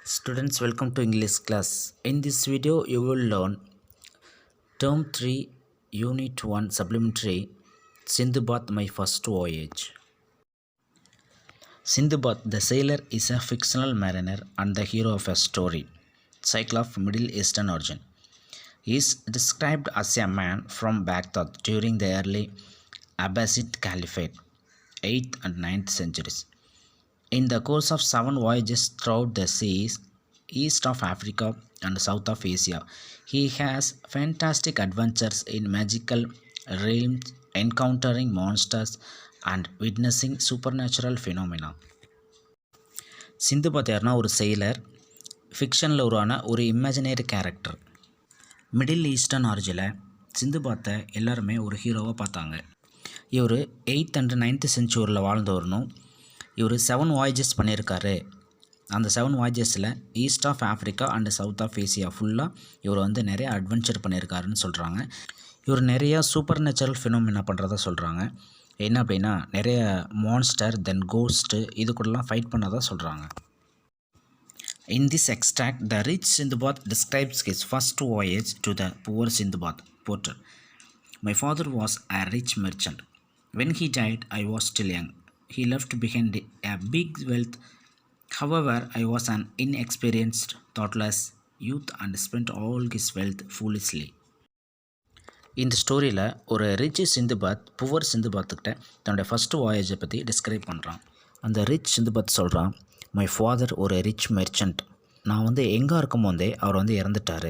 Students, welcome to English class. In this video you will learn term 3 unit 1 supplementary Sindbad my first voyage. Sindbad the sailor is a fictional mariner and the hero of a story cycle of Middle Eastern origin. He is described as a man from Baghdad during the early Abbasid Caliphate 8th and 9th centuries. In the course of 7 voyages throughout the seas, east of Africa and south of Asia, he has fantastic adventures in magical realms, encountering monsters and witnessing supernatural phenomena. Sinbad யாருன்னா ஒரு செயலர், ஃபிக்ஷனில் உருவான ஒரு imaginary character. Middle eastern ஆரிஜினில் சிந்துபாத்தை எல்லாருமே ஒரு ஹீரோவாக பார்த்தாங்க. இவர் 8th and 9th சென்ச்சுரியில் வாழ்ந்தவரணும். இவர் 7 வாயேஜஸ் பண்ணியிருக்காரு. அந்த 7 வாயேஜஸில் east of Africa and south of Asia ஃபுல்லாக இவர் வந்து நிறைய அட்வென்ச்சர் பண்ணியிருக்காருன்னு சொல்கிறாங்க. இவர் நிறையா சூப்பர் நேச்சுரல் ஃபினோமினா பண்ணுறதா சொல்கிறாங்க. என்ன அப்படின்னா நிறைய மான்ஸ்டர் தென் கோஸ்ட்டு இது கூடலாம் ஃபைட் பண்ணதாக சொல்கிறாங்க. In this extract, the rich Sindbad describes his first voyage to the poor Sindbad porter. My father was a rich merchant. When he died, I was still young. He left behind a big wealth. However, I was an inexperienced, thoughtless youth and spent all his wealth foolishly. இந்த ஸ்டோரியில் ஒரு rich Sinbad poor சிந்துபாத்துக்கிட்ட தன்னோட first வாயேஜை பற்றி describe பண்ணுறான். அந்த rich Sinbad சொல்கிறான், my father ஒரு rich merchant. நான் வந்து எங்கே இருக்கும் போதே அவர் வந்து இறந்துட்டார்.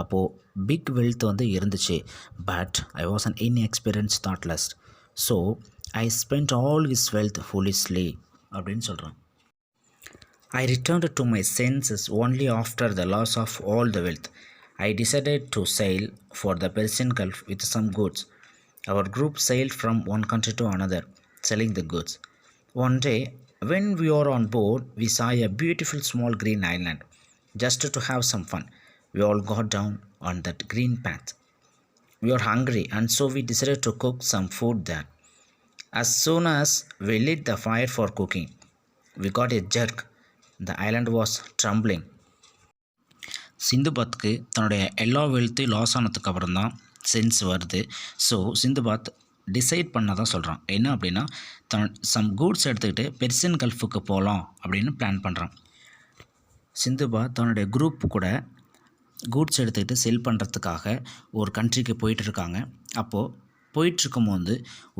அப்போது பிக் வெல்த் வந்து இருந்துச்சு. But I was an inexperience thoughtless. So I spend all his wealth foolishly அப்படின்னு சொல்கிறான். I returned to my senses only after the loss of all the wealth. I decided to sail for the Persian Gulf with some goods. Our group sailed from one country to another, selling the goods. One day, when we were on board, we saw a beautiful small green island. Just to have some fun, we all got down on that green path. We were hungry and so we decided to cook some food there. As soon as we lit the fire for cooking, we got a jerk. The island was trembling. சிந்துபாத்துக்கு தன்னுடைய எல்லா வெல்த்தையும் loss ஆனதுக்கு அப்புறம் தான் sense வருது. So Sinbad decide பண்ணதான் சொல்கிறான். என்ன அப்படின்னா சம் கூட்ஸ் எடுத்துக்கிட்டு பெர்சியன் கல்ஃபுக்கு போகலாம் அப்படின்னு பிளான் பண்ணுறான். சிந்துபாத் தன்னுடைய குரூப் கூட கூட்ஸ் எடுத்துக்கிட்டு செல் பண்ணுறதுக்காக ஒரு கண்ட்ரிக்கு போயிட்டுருக்காங்க. அப்போது போயிட்டுருக்கும்போது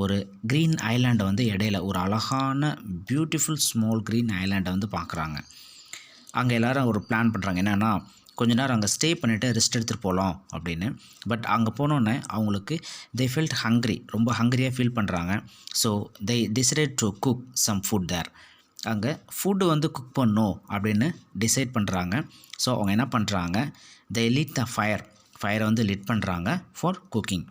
ஒரு க்ரீன் ஐலாண்டை வந்து இடையில ஒரு அழகான பியூட்டிஃபுல் ஸ்மால் க்ரீன் ஐலாண்டை வந்து பார்க்குறாங்க. அங்கே எல்லோரும் ஒரு பிளான் பண்ணுறாங்க, என்னென்னா கொஞ்ச நேரம் அங்கே ஸ்டே பண்ணிவிட்டு ரெஸ்ட் எடுத்துகிட்டு போகலாம் அப்படின்னு. பட் அங்கே போனோன்னே அவங்களுக்கு தே ஃபெல்ட் ஹங்க்ரி, ரொம்ப ஹங்க்ரியாக ஃபீல் பண்ணுறாங்க. So they decided to cook some food there. அங்கே ஃபுட்டு வந்து குக் பண்ணணும் அப்படின்னு டிசைட் பண்ணுறாங்க. ஸோ அவங்க என்ன பண்ணுறாங்க, தே லிட் த ஃபயரை வந்து லிட் பண்ணுறாங்க for cooking.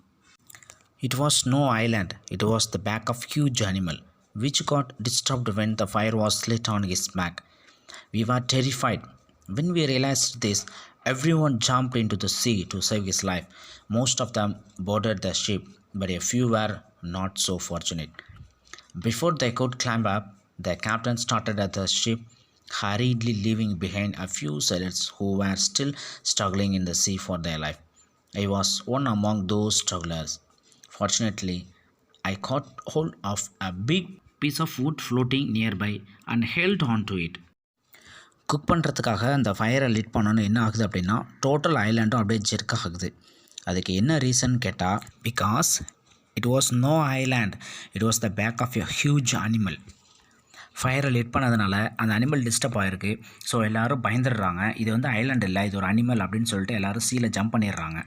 It was no island, it was the back of huge animal, which got disturbed when the fire was lit on his back. We were terrified. When we realized this, everyone jumped into the sea to save his life. Most of them boarded the ship, but a few were not so fortunate. Before they could climb up, the captain started at the ship, hurriedly leaving behind a few sailors who were still struggling in the sea for their life. I was one among those strugglers. Fortunately, I caught hold of a big piece of wood floating nearby and held on to it. Cook பண்ணுறதுக்காக அந்த ஃபயரை lid பண்ணோன்னு என்ன ஆகுது அப்படின்னா total ஐலாண்டும் அப்படியே jerk ஆகுது. அதுக்கு என்ன ரீசன் கேட்டால், because it was no island, it was the back of a huge animal. ஃபயரை லிட் பண்ணதுனால அந்த அனிமல் டிஸ்டர்ப் ஆகிருக்கு. ஸோ எல்லோரும் பயந்துடுறாங்க, இது வந்து ஐலாண்ட் இல்லை, இது ஒரு அனிமல் அப்படின்னு சொல்லிட்டு எல்லோரும் சீல ஜம்ப் பண்ணிடுறாங்க.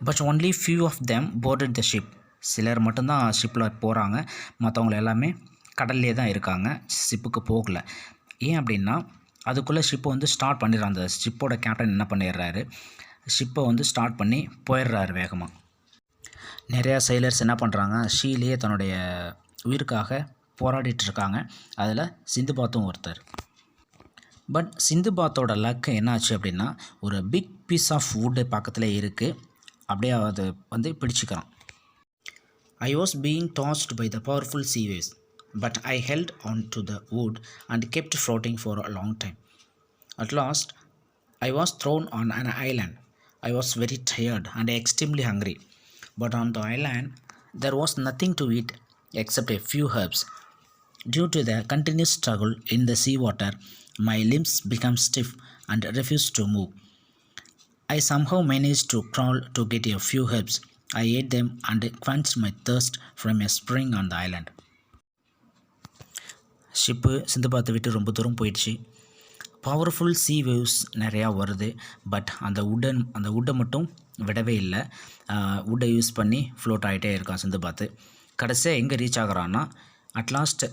But only few of them boarded the ship. சிலர் மட்டும்தான் ஷிப்பில் போகிறாங்க, மற்றவங்க எல்லாமே கடல்லே தான் இருக்காங்க, ஷிப்புக்கு போகலை. ஏன் அப்படின்னா அதுக்குள்ளே ஷிப்பை வந்து ஸ்டார்ட் பண்ணிடுறாங்க. அந்த ஷிப்போட கேப்டன் என்ன பண்ணிடுறாரு, ஷிப்பை வந்து ஸ்டார்ட் பண்ணி போயிடுறாரு வேகமாக. நிறையா சைலர்ஸ் என்ன பண்ணுறாங்க, ஷீலேயே தன்னுடைய உயிருக்காக போராடிட்டு இருக்காங்க. அதில் சிந்துபாத்தும் ஒருத்தர். பட் சிந்துபாத்தோட லக்கு என்னாச்சு அப்படின்னா ஒரு பிக் பீஸ் ஆஃப் வுட்டு பக்கத்தில் இருக்குது. அப்படியே அது வந்து பிடிச்சிக்கிறான். I was being tossed by the powerful sea waves, but I held on to the wood and kept floating for a long time. At last, I was thrown on an island. I was very tired and extremely hungry. But on the island, there was nothing to eat except a few herbs. Due to the continuous struggle in the seawater, my limbs became stiff and refused to move. I somehow managed to crawl to get a few herbs. I ate them and quenched my thirst from a spring on the island. Ship சிந்துபாத்தை விட்டு ரொம்ப தூரம் போயிடுச்சு. Powerful சீ waves நிறையா வருது. But அந்த வுட்டை மட்டும் விடவே இல்லை. வுட்டை யூஸ் பண்ணி ஃப்ளோட் ஆகிட்டே இருக்கான் சிந்துபாத்து. கடைசியாக எங்கே ரீச் ஆகிறான்னா, at last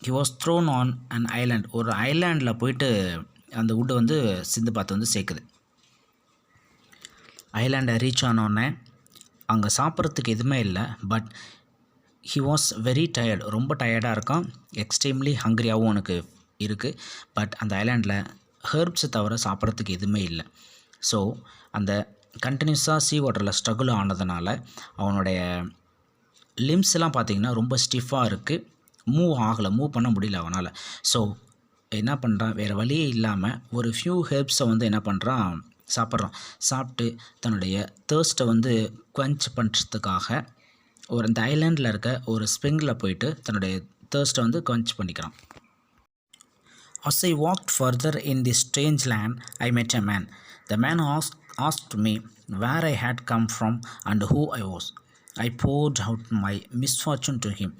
he was thrown on an island. ஒரு ஐலாண்டில் போயிட்டு அந்த வுட்டை வந்து சிந்துபாத்து வந்து சேர்க்குது. ஐலாண்டை ரீச் ஆனோடனே அங்கே சாப்பிட்றதுக்கு எதுவுமே இல்லை. But he was very tired. ரொம்ப டயர்டாக இருக்கான். எக்ஸ்ட்ரீம்லி ஹங்க்ரியாகவும் அவனுக்கு இருக்குது. பட் அந்த ஐலாண்டில் ஹெர்ப்ஸை தவிர சாப்பிட்றதுக்கு எதுவுமே இல்லை. ஸோ அந்த கண்டினியூஸாக சீ வாட்டரில் ஸ்ட்ரகிள் ஆனதுனால அவனுடைய லிம்ஸ்லாம் பார்த்திங்கன்னா ரொம்ப ஸ்டிஃபாக இருக்குது. மூவ் பண்ண முடியல அவனால். ஸோ என்ன பண்ணுறான், வேறு வழியே இல்லாமல் ஒரு ஃபியூ ஹெர்ப்ஸை வந்து என்ன பண்ணுறான், சாப்பிட்டு தன்னுடைய தேர்ஸ்ட்டை வந்து குவென்ச் பண்ணுறதுக்காக அந்த ஐலாண்டில் இருக்க ஒரு ஸ்ப்ரிங்கில் போயிட்டு தன்னுடைய தேர்ஸ்ட்டை வந்து குவென்ச் பண்ணிக்கிறான். As I walked further in this strange land, I met a man. The man asked me where I had come from and who I was. I poured out my misfortune to him.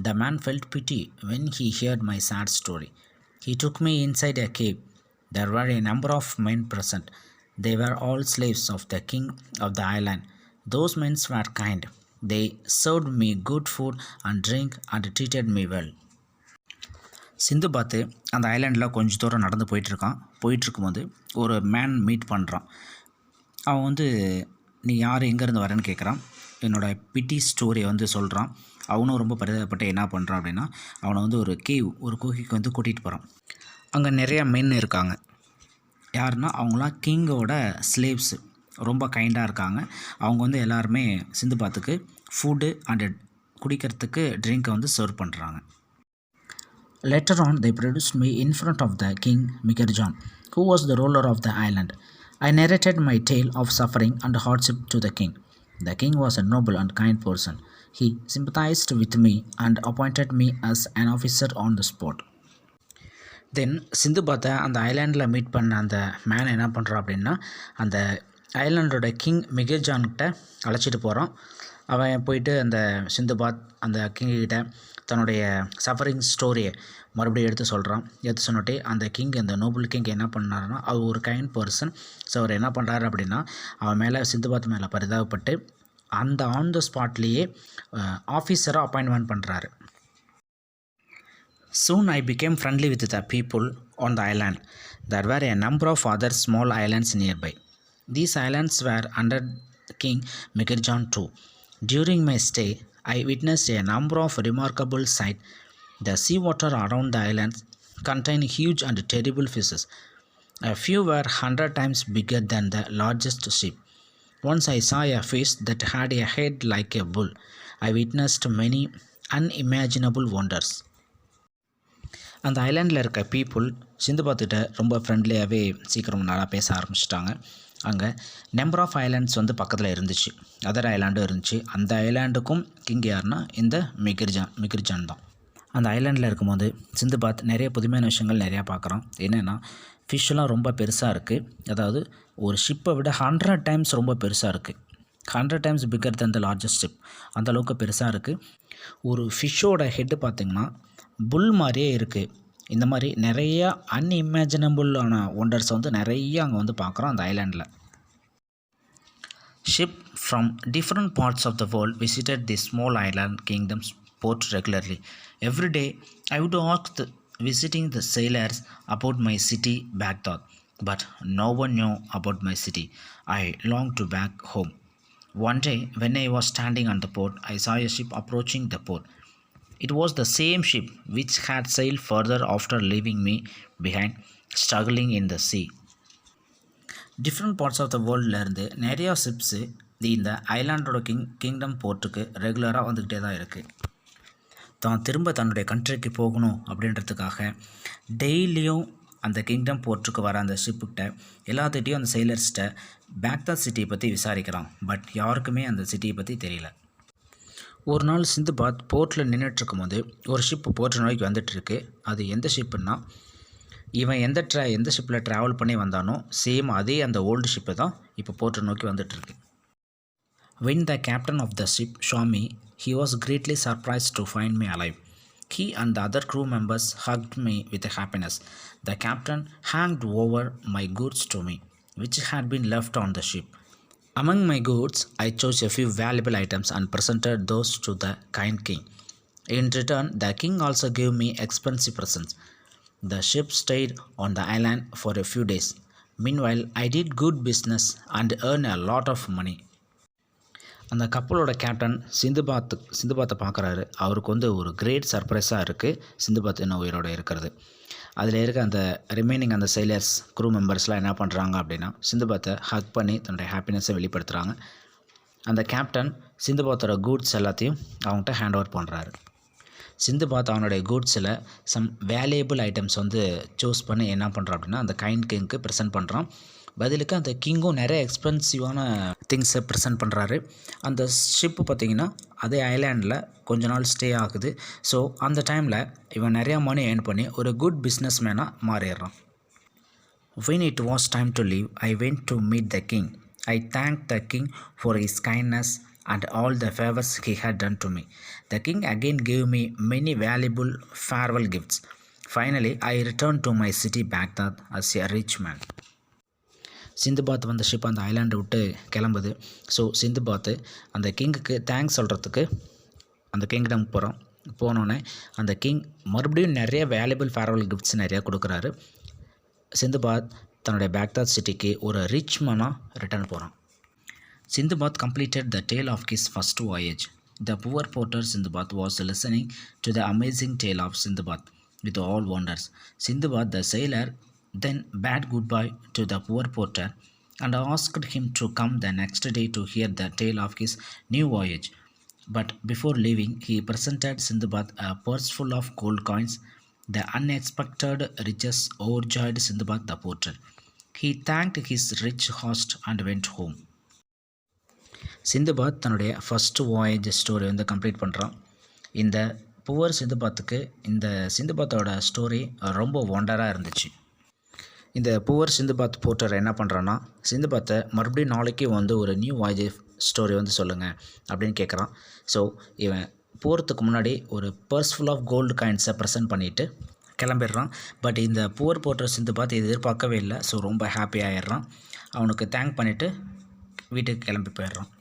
The man felt pity when he heard my sad story. He took me inside a cave. There were a number of men present. They were all slaves of the king of the island. Those men were kind. They served me good food and drink and treated me well. Sindbad அந்த ஐலாண்டில் கொஞ்சம் தூரம் நடந்து போயிட்டுருக்கும்போது ஒரு man meet பண்ணுறான். அவன் வந்து நீ யார், எங்கேருந்து வரேன்னு கேட்குறான். என்னோடய பிட்டி ஸ்டோரியை வந்து சொல்கிறான். அவனும் ரொம்ப பரிதாபப்பட்டு என்ன பண்ணுறான் அப்படின்னா, அவனை வந்து ஒரு குகைக்கு வந்து கூட்டிகிட்டு போகிறான். அங்கே நிறையா மென் இருக்காங்க. யாருன்னா அவங்களாம் கிங்கோட ஸ்லேவ்ஸு. ரொம்ப கைண்டாக இருக்காங்க. அவங்க வந்து எல்லாருமே சிந்துபாத்துக்கு ஃபுட்டு அண்டு குடிக்கிறதுக்கு ட்ரிங்கை வந்து சர்வ் பண்ணுறாங்க. Later on, they produced me in front of the king Mikerjan, who was the ruler of the island. I narrated my tale of suffering and hardship to the king. The king was a noble and kind person. He sympathized with me and appointed me as an officer on the spot. தென் சிந்துபாத்தை அந்த ஐலாண்டில் meet பண்ண அந்த man என்ன பண்ணுறான் அப்படின்னா, அந்த ஐலாண்டோட king மிகர்ஜான்கிட்ட அழைச்சிட்டு போகிறான். அவன் போயிட்டு அந்த சிந்துபாத் அந்த கிங்கிட்ட தன்னுடைய சஃபரிங் ஸ்டோரியை மறுபடியும் எடுத்து சொன்னோட்டே அந்த அந்த நோபல் கிங் என்ன பண்ணாருன்னா, அவர் ஒரு கைண்ட் பர்சன். ஸோ அவர் என்ன பண்ணுறாரு அப்படின்னா, அவன் மேலே சிந்துபாத் மேலே பரிதாபப்பட்டு அந்த ஆன் த ஸ்பாட்லேயே ஆஃபீஸராக அப்பாயின்மெண்ட் பண்ணுறாரு. Soon I became friendly with the people on the island. There were a number of other small islands nearby. These islands were under King Mikerjan too. During my stay, I witnessed a number of remarkable sights. The seawater around the islands contained huge and terrible fishes. A few were 100 times bigger than the largest ship. Once I saw a fish that had a head like a bull. I witnessed many unimaginable wonders. அந்த ஐலாண்டில் இருக்க people சிந்துபாத்துக்கிட்ட ரொம்ப ஃப்ரெண்ட்லியாகவே சீக்கிரம் நல்லா பேச ஆரம்பிச்சிட்டாங்க. அங்கே number of islands வந்து பக்கத்தில் இருந்துச்சு. அதர் ஐலாண்டும் இருந்துச்சு. அந்த ஐலாண்டுக்கும் கிங் யாருன்னா இந்த மிகிர்ஜான் தான். அந்த ஐலாண்டில் இருக்கும்போது சிந்துபாத் நிறைய புதுமையான விஷயங்கள் நிறையா பார்க்குறான். என்னென்னா, ஃபிஷ்ஷெல்லாம் ரொம்ப பெருசாக இருக்குது. அதாவது ஒரு ஷிப்பை விட 100 டைம்ஸ் ரொம்ப பெருசாக இருக்குது. 100 times bigger than the largest ship. அந்தளவுக்கு பெருசாக இருக்குது. ஒரு ஃபிஷ்ஷோட ஹெட்டு பார்த்திங்கன்னா புல் மாதிரியே இருக்குது. இந்த மாதிரி நிறையா அன்இமேஜினபுளான ஒண்டர்ஸ் வந்து நிறைய அங்கே வந்து பார்க்குறோம் அந்த ஐலாண்டில். Ship from different parts of the world visited the small island kingdoms port regularly. Every day I would ask visiting the sailors about my city Baghdad, but no one knew about my city. I longed to back home. One day when I was standing on the port, I saw a ship approaching the port. It was the same ship which had sailed further after leaving me behind, struggling in the sea. Different parts of the worldல இருந்து நிறையா ships இந்த ஐலாண்டோட kingdom போர்ட்டுக்கு ரெகுலராக வந்துக்கிட்டே தான் இருக்குது. தான் திரும்ப தன்னுடைய கண்ட்ரிக்கு போகணும் அப்படின்றதுக்காக டெய்லியும் அந்த கிங்டம் போர்ட்டுக்கு வர அந்த ஷிப்புக்கிட்ட எல்லாத்துக்கிட்டையும் அந்த செயிலர்ஸ்கிட்ட பேக்தாத் சிட்டியை பற்றி விசாரிக்கிறான். பட் யாருக்குமே அந்த சிட்டியை பற்றி தெரியல. ஒரு நாள் சிந்துபாத் போர்ட்டில் நின்றுட்டுருக்கும் போது ஒரு ஷிப்பு போர்ட்டு நோக்கி வந்துட்டுருக்கு. அது எந்த ஷிப்புன்னா, இவன் எந்த ஷிப்பில் ட்ராவல் பண்ணி வந்தானோ சேம் அதே அந்த ஓல்டு ஷிப்பு தான் இப்போ போர்ட்டை நோக்கி வந்துட்டுருக்கு. When the captain of the ship saw me, he was greatly surprised to find me alive. He and the other crew members hugged me with happiness. The captain handed over my goods to me, which had been left on the ship. Among my goods, I chose a few valuable items and presented those to the kind king. In return, the king also gave me expensive presents. The ship stayed on the island for a few days. Meanwhile, I did good business and earned a lot of money. அந்த கப்பலோட captain சிந்துபாத்தை பார்க்குறாரு. அவருக்கு ஒரு great சர்ப்ரைஸாக இருக்குது சிந்துபாத் இன்னும் உயிரோடு இருக்கிறது. அதில் இருக்க அந்த ரிமைனிங் அந்த செயிலர்ஸ் க்ரூ மெம்பர்ஸ்லாம் என்ன பண்ணுறாங்க அப்படின்னா, சிந்துபாத்தை ஹக் பண்ணி தன்னுடைய ஹாப்பினஸை வெளிப்படுத்துகிறாங்க. அந்த கேப்டன் சிந்துபாத்தோட கூட்ஸ் எல்லாத்தையும் அவங்ககிட்ட ஹேண்ட் ஓவர் பண்ணுறாரு. சிந்துபாத் அவனுடைய கூட்ஸில் சம் வேல்யூபிள் ஐட்டம்ஸ் சூஸ் பண்ணி என்ன பண்ணுறான் அப்படின்னா அந்த கைண்ட் கிங்க்கு ப்ரெசென்ட் பண்ணுறான். பதிலுக்கு அந்த கிங்கும் நிறைய எக்ஸ்பென்சிவான திங்ஸை ப்ரெசென்ட் பண்ணுறாரு. அந்த ஷிப்பு பார்த்திங்கன்னா அதே ஐலாண்டில் கொஞ்ச நாள் ஸ்டே ஆகுது. ஸோ அந்த டைமில் இவன் நிறையா மணி ஏர்ன் பண்ணி ஒரு குட் பிஸ்னஸ் மேனாக மாறிடுறான். When it was time to leave, I went to meet the king. I thanked the king for his kindness and all the favors he had done to me. The king again gave me many valuable farewell gifts. Finally, I returned to my city Baghdad as a rich man. Sinbad வந்த ship அந்த ஐலாண்டை விட்டு கிளம்புது. So Sinbad அந்த கிங்குக்கு thanks சொல்கிறதுக்கு அந்த kingdom போகிறோம். போனோடனே அந்த கிங் மறுபடியும் நிறைய வேல்யூபிள் ஃபேர்வெல் கிஃப்ட்ஸ் நிறையா கொடுக்குறாரு. சிந்துபாத் தன்னுடைய பேக்தாத் சிட்டிக்கு ஒரு ரிச் மேனாக ரிட்டர்ன் போகிறான். Sinbad completed the tale of his first voyage. The poor porter Sindbad was listening to the amazing tale of Sindbad with all wonders. Sindbad the sailor then bade goodbye to the poor porter and asked him to come the next day to hear the tale of his new voyage. But before leaving, he presented Sindbad a purse full of gold coins. The unexpected riches overjoyed Sindbad the porter. He thanked his rich host and went home. Sinbad தன்னுடைய first voyage story complete பண்ணுறான். இந்த poor சிந்துபாத்துக்கு இந்த சிந்துபாத்தோட story ரொம்ப ஒண்டராக இருந்துச்சு. இந்த poor Sinbad Porter என்ன பண்ணுறான்னா, சிந்துபாத்தை மறுபடியும் நாளைக்கு ஒரு நியூ வாயேஜ் ஸ்டோரி சொல்லுங்கள் அப்படின்னு கேட்குறான். ஸோ இவன் போகிறதுக்கு முன்னாடி ஒரு பர்ஸ் ஃபுல் ஆஃப் கோல்டு காயின்ஸை ப்ரெசென்ட் பண்ணிவிட்டு கிளம்பிடுறான். பட் இந்த புவர் போர்ட்டர் சிந்துபாத் எதிர்பார்க்கவே இல்லை. ஸோ ரொம்ப ஹாப்பி ஆகிடுறான். அவனுக்கு தேங்க் பண்ணிவிட்டு வீட்டுக்கு கிளம்பி போயிடுறான்.